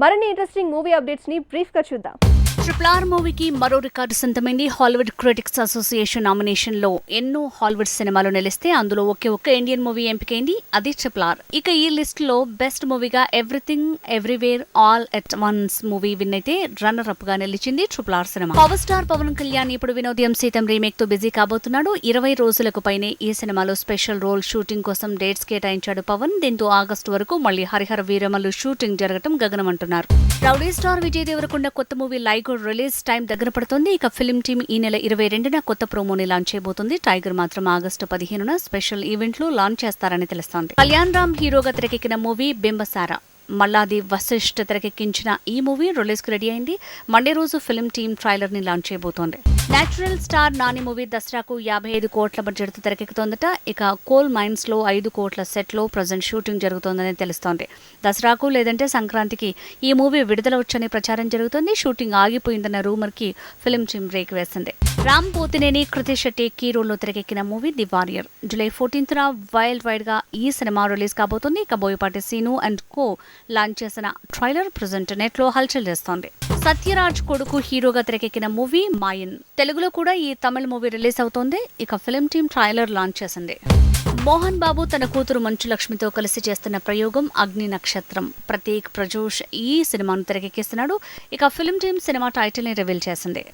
మరిన్ని interesting movie updates ని brief గా చూద్దాం. RRR మూవీకి మరో రికార్డు సొంతమైంది. హాలీవుడ్ క్రిటిక్స్ అసోసియేషన్ నామినేషన్ లో ఎన్నో హాలీవుడ్ సినిమాలు నిలిస్తే అందులో ఒకే ఒక్క ఇండియన్ మూవీ ఎంపికైంది, అది RRR. ఇక ఈ లిస్ట్ లో బెస్ట్ మూవీగా everything everywhere all at once movie win అయితే రన్నర్ అప్ గా నిలిచింది RRR సినిమా. పవర్ స్టార్ పవన్ కళ్యాణ్ ఇప్పుడు వినోదయం సీతం రీమేక్ తో బిజీ కాబోతున్నాడు. 20 రోజులకు పైనే ఈ సినిమాలో స్పెషల్ రోల్ షూటింగ్ కోసం డేట్స్ కేటాయించాడు పవన్. దీంతో ఆగస్టు వరకు మళ్లీ హరిహర వీరమల్లు షూటింగ్ జరగడం గగనమంటున్నారు. రౌడీ స్టార్ విజయ్ దేవరకొండ కొత్త మూవీ లైగర్ రిలీజ్ టైం దగ్గర పడుతోంది. ఇక ఫిల్మ్ టీమ్ ఈ నెల 22న కొత్త ప్రోమోని లాంచ్ చేయబోతుంది. టైగర్ మాత్రం ఆగస్టు 15న స్పెషల్ ఈవెంట్ లో లాంచ్ చేస్తారని తెలుస్తోంది. కళ్యాణ్ రామ్ హీరోగా తెరకెక్కిన మూవీ బింబసారా. మల్లాది వశిష్ఠ్ తెరకెక్కించిన ఈ మూవీ రిలీజ్ కు రెడీ అయింది. మండే రోజు ఫిల్మ్ టీమ్ ట్రైలర్ ని లాంచ్ చేయబోతోంది. నేచురల్ స్టార్ నాని మూవీ దసరాకు 55 కోట్ల బడ్జెట్ తో తెరకెక్కుతోందట. ఇక కోల్ మైన్స్ లో 5 కోట్ల సెట్ లో ప్రజెంట్ షూటింగ్ జరుగుతోందని తెలుస్తోంది. దసరాకు లేదంటే సంక్రాంతికి ఈ మూవీ విడుదల వచ్చని ప్రచారం జరుగుతోంది. షూటింగ్ ఆగిపోయిందన్న రూమర్ కి ఫిల్మ్ టీమ్ బ్రేక్ వేసింది. రామ్ పోతినేని కృతి శెట్టి కీ రోల్ లో తెరకెక్కిన మూవీ ది వారియర్. జూలై 14న వరల్డ్ వైడ్ గా ఈ సినిమా రిలీజ్ కాబోతుంది. ఇక Boyapati Seenu and co launch చేసిన ట్రైలర్ ప్రజెంట్ నెట్ లో హల్చల్ చేస్తోంది. సత్యరాజ్ కొడుకు హీరోగా తెరకెక్కిన మూవీ మాయన్. తెలుగులో కూడా ఈ తమిళ మూవీ రిలీజ్ అవుతోంది. ఇక ఫిల్మ్ టీమ్ ట్రైలర్ లాంచ్ చేసింది. మోహన్ బాబు తన కూతురు మంచు లక్ష్మితో కలిసి చేస్తున్న ప్రయోగం అగ్ని నక్షత్రం. ప్రతీక్ ప్రజోష్ ఈ సినిమాను తెరకెక్కిస్తున్నాడు. ఇక ఫిల్మ్ టీమ్ సినిమా టైటిల్ ని రివీల్ చేసింది.